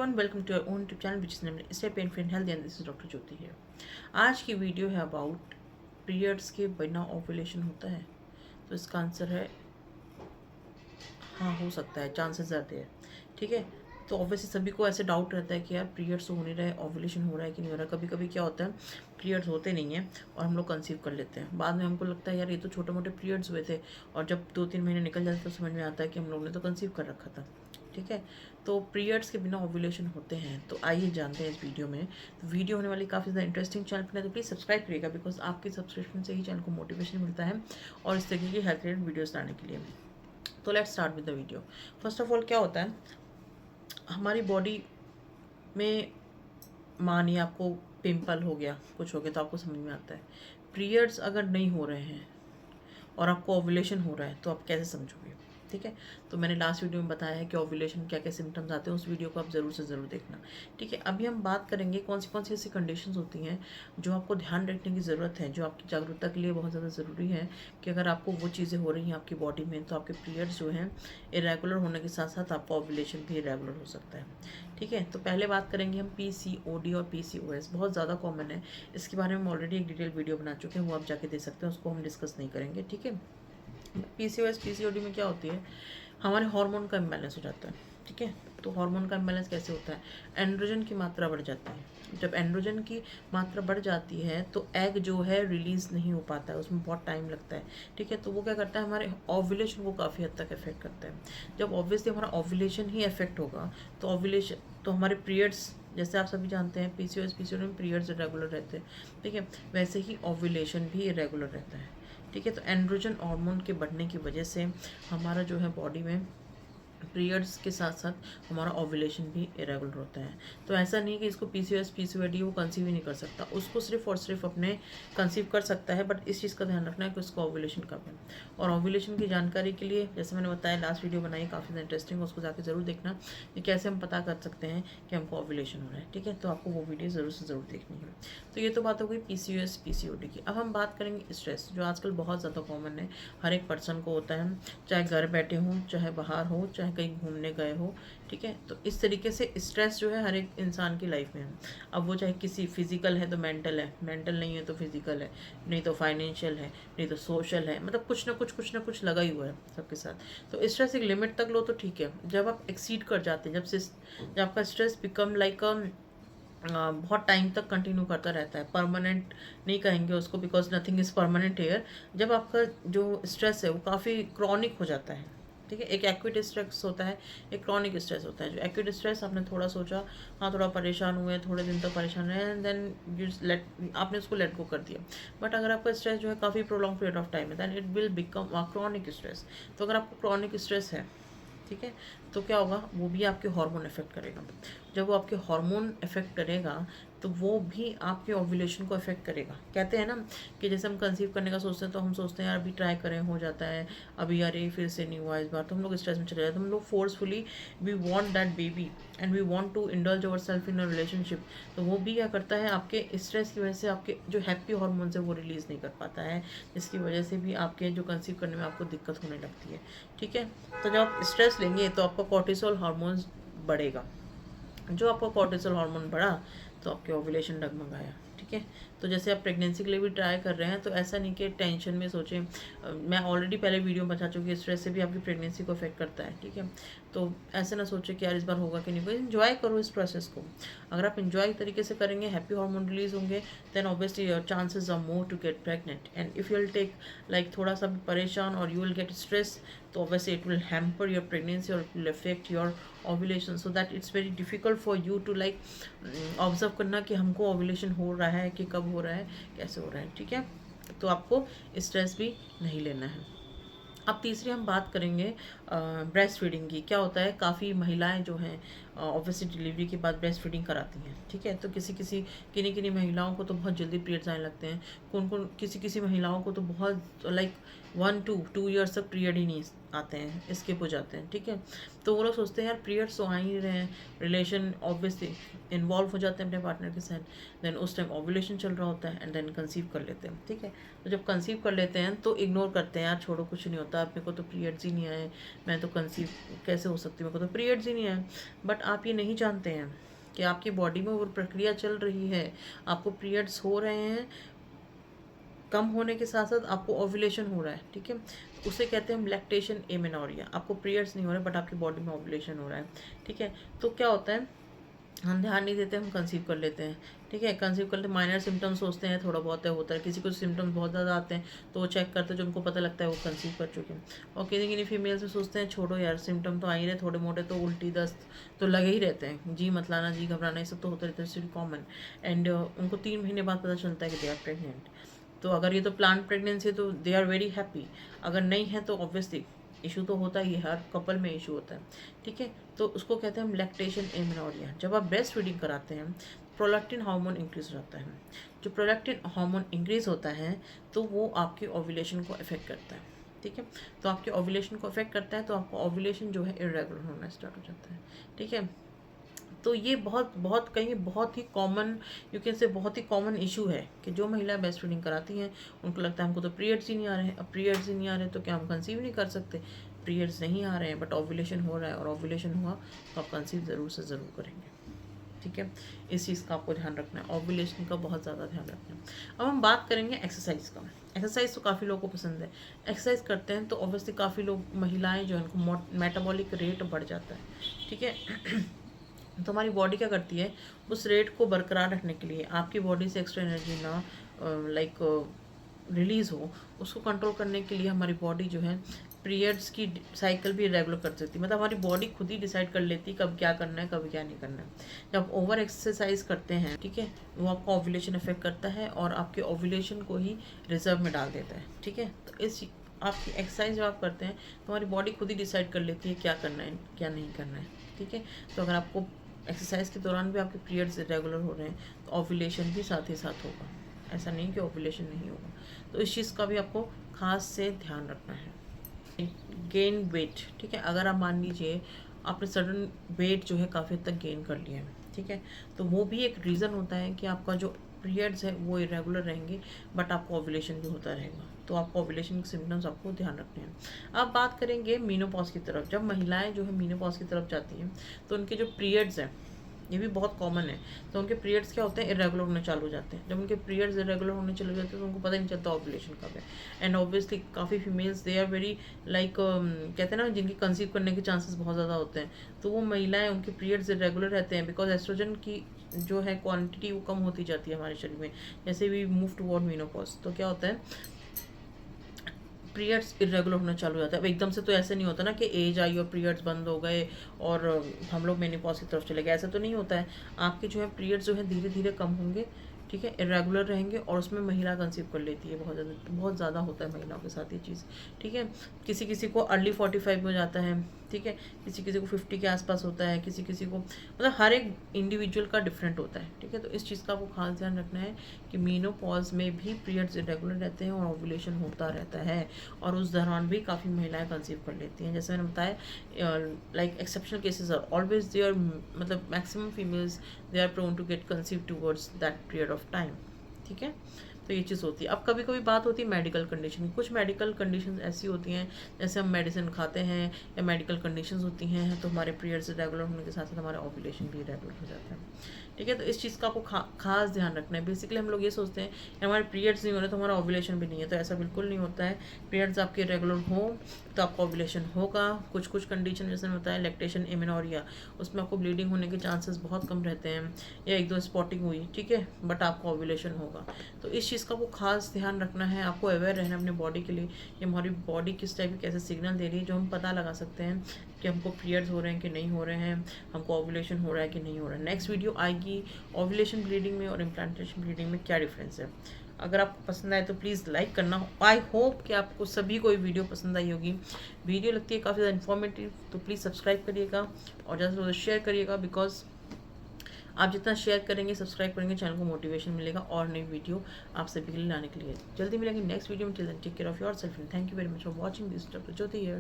Everyone, welcome to your own YouTube channel which is named stay pain free and healthy and this is doctor Jyoti है। आज की video है about periods के बिना ovulation होता है। तो इसका आंसर है हाँ, हो सकता है, चांसेस ज़्यादा है। ठीक है, तो ऑब्वियसली सभी को ऐसे डाउट रहता है कि यार पीरियड्स हो नहीं रहे, ओव्यूलेशन हो रहा है कि नहीं हो रहा है। कभी कभी क्या होता है, पीरियड्स होते नहीं हैं और हम लोग कंसीव कर लेते हैं। बाद में हमको लगता है यार ये तो छोटे मोटे पीरियड्स हुए थे, और जब 2-3 महीने निकल जाते तो समझ में आता है कि हम लोग ने तो कंसीव कर रखा था। ठीक है, तो पीरियड्स के बिना ओव्यूलेशन होते हैं। तो आइए जानते हैं इस वीडियो में। तो वीडियो होने वाली काफ़ी ज़्यादा इंटरेस्टिंग। चैनल पर तो प्लीज़ सब्सक्राइब करिएगा, बिकॉज आपकी सब्सक्रिप्शन से ही चैनल को मोटिवेशन मिलता है और इस तरीके की हेल्थ रिलेटेड वीडियोज़ लाने के लिए। तो let's start with the video. First of all क्या होता है, हमारी बॉडी में मानिए आपको पिंपल हो गया, कुछ हो गया, तो आपको समझ में आता है। पीरियड्स अगर नहीं हो रहे हैं और आपको ओव्यूलेशन हो रहा है तो आप कैसे समझोगे। ठीक है, तो मैंने लास्ट वीडियो में बताया है कि ओव्यूलेशन क्या क्या सिम्टम्स आते हैं, उस वीडियो को आप ज़रूर से ज़रूर देखना। ठीक है, अभी हम बात करेंगे कौन सी ऐसी कंडीशंस होती हैं जो आपको ध्यान रखने की ज़रूरत है, जो आपकी जागरूकता के लिए बहुत ज़्यादा ज़रूरी है कि अगर आपको वो चीज़ें हो रही हैं आपकी बॉडी में, तो आपके पीरियड्स जो हैं इरेगुलर होने के साथ साथ आपका ओव्यूलेशन भी इरेगुलर हो सकता है। ठीक है, तो पहले बात करेंगे हम PCOD और PCOS। बहुत ज़्यादा कॉमन है, इसके बारे में हम ऑलरेडी एक डिटेल वीडियो बना चुके हैं, वो आप जाके दे सकते हैं, उसको हम डिस्कस नहीं करेंगे। ठीक है, PCOS PCOD में क्या होती है, हमारे हार्मोन का इम्बैलेंस हो जाता है। ठीक है, तो हार्मोन का इम्बैलेंस कैसे होता है, एंड्रोजन की मात्रा बढ़ जाती है। जब एंड्रोजन की मात्रा बढ़ जाती है तो एग जो है रिलीज़ नहीं हो पाता है, उसमें बहुत टाइम लगता है। ठीक है, तो वो क्या करता है, हमारे ओव्यूलेशन को काफ़ी हद तक इफेक्ट करता है। जब ऑब्वियसली हमारा ओव्यूलेशन ही इफेक्ट होगा तो ओव्यूलेशन तो हमारे पीरियड्स, जैसे आप सभी जानते हैं PCOS PCOD में पीरियड्स इरेगुलर रहते हैं। ठीक है, वैसे ही ओव्यूलेशन भी इरेगुलर रहता है। ठीक है, तो एंड्रोजन हार्मोन के बढ़ने की वजह से हमारा जो है बॉडी में पीरियड्स के साथ साथ हमारा ओव्यूलेशन भी इरेगुलर होता है। तो ऐसा नहीं कि इसको PCOS PCOD वो कंसीव ही नहीं कर सकता, उसको सिर्फ और सिर्फ अपने कंसीव कर सकता है, बट इस चीज़ का ध्यान रखना है कि उसका ओव्यूलेशन कब है। और ओव्यूलेशन की जानकारी के लिए जैसे मैंने बताया, लास्ट वीडियो बनाई काफ़ी ज़्यादा इंटरेस्टिंग है, उसको जाकर ज़रूर देखना कि कैसे हम पता कर सकते हैं कि हमको ओव्यूलेशन हो रहा है। ठीक है, तो आपको वो वीडियो ज़रूर से ज़रूर देखनी है। तो ये तो बात हो गई PCOS PCOD की। अब हम बात करेंगे स्ट्रेस, जो आजकल बहुत ज़्यादा कॉमन है, हर एक पर्सन को होता है, चाहे घर बैठे हों, चाहे बाहर हो, चाहे कहीं घूमने गए हो। ठीक है, तो इस तरीके से स्ट्रेस जो है हर एक इंसान की लाइफ में है। अब वो चाहे किसी फिजिकल है तो मेंटल है, मेंटल नहीं है तो फिजिकल है, नहीं तो फाइनेंशियल है, नहीं तो सोशल है, मतलब कुछ ना कुछ लगा ही हुआ है सबके साथ। तो स्ट्रेस एक लिमिट तक लो तो ठीक है, जब आप एक्सीड कर जाते हैं, जब आपका स्ट्रेस बिकम लाइक बहुत टाइम तक कंटिन्यू करता रहता है, परमानेंट नहीं कहेंगे उसको, because nothing is permanent here. जब आपका जो स्ट्रेस है वो काफ़ी क्रॉनिक हो जाता है। ठीक है, एक एक्यूट स्ट्रेस होता है, एक क्रॉनिक स्ट्रेस होता है। जो एक्यूट स्ट्रेस, आपने थोड़ा सोचा, हाँ थोड़ा परेशान हुए, थोड़े दिन तक परेशान रहे, एंड देन यू लेट, आपने उसको लेट गो कर दिया। बट अगर आपका स्ट्रेस जो है काफ़ी प्रोलॉन्ग पीरियड ऑफ टाइम है, then it will become a chronic stress. तो अगर आपको क्रॉनिक स्ट्रेस है, ठीक है, तो क्या होगा, वो भी आपके हार्मोन इफेक्ट करेगा। जब वो आपके हार्मोन इफेक्ट करेगा तो वो भी आपके ओव्यूलेशन को इफेक्ट करेगा। कहते हैं ना कि जैसे हम कंसीव करने का सोचते हैं तो हम सोचते हैं यार अभी ट्राई करें, हो जाता है, अभी यार ये फिर से नहीं हुआ इस बार, तो हम लोग स्ट्रेस में चले जाते हैं। हम लोग forcefully we want that baby and we want to indulge our self in a relationship. तो वो भी क्या करता है, आपके स्ट्रेस की वजह से आपके जो हैप्पी हार्मोन्स है वो रिलीज़ नहीं कर पाता है, जिसकी वजह से भी आपके जो कंसीव करने में आपको दिक्कत होने लगती है। ठीक है, तो जब आप स्ट्रेस लेंगे तो आपका कॉर्टिसोल हार्मोन्स बढ़ेगा। जो आपका कॉर्टिसोल हार्मोन बढ़ा तो आपके ओव्यूलेशन डगमगाया। ठीक है, तो जैसे आप प्रेगनेंसी के लिए भी ट्राई कर रहे हैं, तो ऐसा नहीं कि टेंशन में सोचें। मैं ऑलरेडी पहले वीडियो बता चुकी, स्ट्रेस से भी आपकी प्रेगनेंसी को अफेक्ट करता है। ठीक है, तो ऐसे ना सोचें कि यार इस बार होगा कि नहीं होगा। इन्जॉय करो इस प्रोसेस को। अगर आप इन्जॉय तरीके से करेंगे, हैप्पी हार्मोन रिलीज होंगे, then obviously your chances are more to get pregnant. And if you will take like थोड़ा सा भी परेशान और यू विल गेट स्ट्रेस, तो obviously it will hamper your pregnancy और it will affect your ovulation, so that it's very difficult for you to like observe करना कि हमको ओव्यूलेशन हो रहा है कि कब हो रहा है, कैसे हो रहा है। ठीक है, तो आपको स्ट्रेस भी नहीं लेना है। अब तीसरी हम बात करेंगे ब्रेस्ट फीडिंग की। क्या होता है, काफ़ी महिलाएं जो हैं ऑब्वियसली डिलीवरी के बाद ब्रेस्ट फीडिंग कराती हैं। ठीक है, तो किन्हीं किन्हीं महिलाओं को तो बहुत जल्दी पीरियड्स आने लगते हैं, किसी किसी महिलाओं को तो बहुत लाइक 1 to 2 ईयर्स तक पीरियड ही नहीं आते हैं, स्किप हो जाते हैं, ठीक है। तो वो लोग सोचते हैं यार पीरियड्स तो आ ही रहे हैं, रिलेशन ऑब्वियसली इन्वॉल्व हो जाते हैं अपने पार्टनर के साथ, देन उस टाइम ओव्यूलेशन चल रहा होता है एंड देन कंसीव कर लेते हैं, ठीक है। तो जब कंसीव कर लेते हैं तो इग्नोर करते हैं, यार छोड़ो कुछ नहीं होता, मेरे को तो पीरियड्स ही नहीं आए, मैं तो कंसीव कैसे हो सकती, मेरे को तो पीरियड्स ही नहीं आए। बट आप ये नहीं जानते हैं कि आपकी बॉडी में वो प्रक्रिया चल रही है, आपको पीरियड्स हो रहे हैं, कम होने के साथ साथ आपको ओव्यूलेशन हो रहा है, ठीक है। उसे कहते हैं हम लैक्टेशन एमेनोरिया। आपको पीरियड्स नहीं हो रहे बट आपकी बॉडी में ओव्यूलेशन हो रहा है, ठीक है। तो क्या होता है, हम ध्यान नहीं देते, हम कंसीव कर लेते हैं, ठीक है। कंसीव करते माइनर सिम्टम्स सोचते हैं थोड़ा बहुत है होता है, किसी को सिम्टम्स बहुत ज़्यादा आते हैं तो वो चेक करते हैं, जो उनको पता लगता है वो कंसीव कर चुके हैं। और किसी किसी फीमेल्स में सोचते हैं छोड़ो यार सिम्टम तो आ ही रहे थोड़े मोटे, तो उल्टी दस्त तो लगे ही रहते हैं, जी मतलाना जी घबराना ये सब तो होता रहता है, कॉमन। एंड उनको 3 महीने बाद पता चलता है कि दे आर प्रेगनेंट। तो अगर ये तो प्लान प्रेगनेंसी है तो दे आर वेरी हैप्पी, अगर नहीं है तो ऑब्वियसली इशू तो होता ही है, हर कपल में इशू होता है, ठीक है। तो उसको कहते हैं हम लैक्टेशन एमेनोरिया। जब आप ब्रेस्ट फीडिंग कराते हैं प्रोलैक्टिन हार्मोन इंक्रीज हो जाता है। जो प्रोलैक्टिन हार्मोन इंक्रीज होता है तो वो आपकी ओव्यूलेशन को अफेक्ट करता है, ठीक है। तो आपके ओव्यूलेशन को अफेक्ट करता है तो आपका ओव्यूलेशन जो है इरेगुलर होना स्टार्ट हो जाता है, ठीक है। तो ये बहुत बहुत कहीं बहुत ही कॉमन, यू कैन से बहुत ही कॉमन इशू है कि जो महिला ब्रेस्ट फीडिंग कराती हैं उनको लगता है हमको तो पीरियड्स ही नहीं आ रहे हैं। अब पीरियड्स ही नहीं आ रहे तो क्या हम कंसीव नहीं कर सकते? पीरियड्स नहीं आ रहे हैं बट ओव्यूलेशन हो रहा है, और ओव्यूलेशन हुआ तो आप कंसीव ज़रूर से ज़रूर करेंगे, ठीक है। इस चीज़ का आपको ध्यान रखना है, ओव्यूलेशन का बहुत ज़्यादा ध्यान रखना है। अब हम बात करेंगे एक्सरसाइज का। एक्सरसाइज तो काफ़ी लोगों को पसंद है, एक्सरसाइज करते हैं तो ऑब्वियसली काफ़ी लोग महिलाएं जो है उनको मेटाबॉलिक रेट बढ़ जाता है, ठीक है। तो हमारी बॉडी क्या करती है, उस रेट को बरकरार रखने के लिए, आपकी बॉडी से एक्स्ट्रा एनर्जी ना लाइक रिलीज़ हो, उसको कंट्रोल करने के लिए हमारी बॉडी जो है पीरियड्स की साइकिल भी रेगुलर कर सकती है। मतलब हमारी बॉडी खुद ही डिसाइड कर लेती है कब क्या करना है कब क्या नहीं करना है। जब ओवर एक्सरसाइज करते हैं, ठीक है, वो आपका ओव्यूलेशन इफेक्ट करता है और आपके ओव्यूलेशन को ही रिजर्व में डाल देता है, ठीक है। तो इस आपकी एक्सरसाइज जब आप करते हैं तो हमारी बॉडी खुद ही डिसाइड कर लेती है क्या करना है क्या नहीं करना है, ठीक है। तो अगर आपको एक्सरसाइज के दौरान भी आपके पीरियड्स रेगुलर हो रहे हैं तो ओव्यूलेशन भी साथ ही साथ होगा, ऐसा नहीं कि ओव्यूलेशन नहीं होगा। तो इस चीज़ का भी आपको खास से ध्यान रखना है। गेन वेट, ठीक है, अगर आप मान लीजिए आपने सडन वेट जो है काफ़ी हद तक गेन कर लिया है, ठीक है, तो वो भी एक रीज़न होता है कि आपका जो पीरियड्स है वो इरेगुलर रहेंगे बट आपको ओव्यूलेशन भी होता रहेगा। तो आपको ओव्यूलेशन के सिम्टम्स आपको ध्यान रखने हैं। अब बात करेंगे मीनोपॉज की तरफ। जब महिलाएं जो है मीनोपॉज की तरफ जाती हैं तो उनके जो पीरियड्स हैं ये भी बहुत कॉमन है, तो उनके पीरियड्स क्या होते हैं, इरेगुलर होने चालू हो जाते हैं। जब उनके पीरियड्स इरेगुलर होने चालू हो जाते हैं तो उनको पता नहीं चलता ओव्यूलेशन कब है। एंड ऑब्वियसली काफ़ी females they are very like कहते हैं ना जिनकी कंसीव करने के चांसेस बहुत ज़्यादा होते हैं, तो वो महिलाएं उनके पीरियड्स इरेगुलर रहते हैं बिकॉज एस्ट्रोजन की जो है क्वांटिटी वो कम होती जाती है हमारे शरीर में जैसे वी मूव टुवर्ड मीनोपॉज। तो क्या होता है, पीरियड्स इरेगुलर होना चालू हो जाता है। अब एकदम से तो ऐसे नहीं होता ना कि एज आई और पीरियड्स बंद हो गए और हम लोग मेनोपॉज की तरफ चले गए, ऐसा तो नहीं होता है। आपके जो है पीरियड्स जो है धीरे धीरे कम होंगे, ठीक है, इरेगुलर रहेंगे और उसमें महिला कंसीव कर लेती है। बहुत ज़्यादा होता है महिलाओं के साथ ये चीज़, ठीक है। किसी किसी को अर्ली 45 में हो जाता है, ठीक है, किसी किसी को 50 के आसपास होता है, किसी किसी को, मतलब हर एक इंडिविजुअल का डिफरेंट होता है, ठीक है। तो इस चीज़ का आपको खास ध्यान रखना है कि मीनोपॉज में भी पीरियड्स इरेगुलर रहते हैं और ओव्यूलेशन होता रहता है और उस दौरान भी काफ़ी महिलाएं कंसीव कर लेती हैं। जैसे मैंने बताया like exceptional cases are always there, मतलब maximum females they are prone to get conceive towards that period of time, ठीक है। तो ये चीज़ होती है। अब कभी कभी बात होती है मेडिकल कंडीशन की। कुछ मेडिकल कंडीशंस ऐसी होती हैं जैसे हम मेडिसिन खाते हैं या मेडिकल कंडीशंस होती हैं तो हमारे पीरियड्स रेगुलर होने के साथ साथ हमारा ओव्यूलेशन भी रेगुलर हो जाता है, ठीक है। तो इस चीज़ का आपको खास ध्यान रखना है। बेसिकली हम लोग ये सोचते हैं कि हमारे पीरियड्स नहीं हो रहे तो हमारा ओव्यूलेशन भी नहीं है, तो ऐसा बिल्कुल नहीं होता है। पीरियड्स आपके रेगुलर हो तो आपका ओव्यूलेशन होगा। कुछ कुछ कंडीशन जैसे मैंने बताया लैक्टेशन एमेनोरिया, उसमें आपको ब्लीडिंग होने के चांसेस बहुत कम रहते हैं या एक दो स्पॉटिंग हुई, ठीक है, बट आपका ओव्यूलेशन होगा। तो इस चीज़ का आपको खास ध्यान रखना है। आपको अवेयर रहना है अपने बॉडी के लिए कि हमारी बॉडी किस टाइप की कैसे सिग्नल दे रही है, जो हम पता लगा सकते हैं कि हमको पीरियड्स हो रहे हैं कि नहीं हो रहे हैं, हमको ओव्यूलेशन हो रहा है कि नहीं हो रहा है। नेक्स्ट वीडियो आएगी ओव्यूलेशन ब्लीडिंग में और इम्प्लांटेशन ब्लीडिंग में क्या डिफरेंस है। अगर आपको पसंद आए तो प्लीज़ लाइक करना। आई होप कि आपको सभी को ये वीडियो पसंद आई होगी। वीडियो लगती है काफ़ी ज़्यादा इन्फॉर्मेटिव तो प्लीज़ सब्सक्राइब करिएगा और ज़्यादा से ज़्यादा शेयर करिएगा बिकॉज आप जितना शेयर करेंगे सब्सक्राइब करेंगे चैनल को मोटिवेशन मिलेगा और नई वीडियो आप सभी के लिए लाने के लिए। जल्दी मिलेंगे नेक्स्ट वीडियो में। Till then take care of yourself and thank you very much for watching this doctor Jyoti here.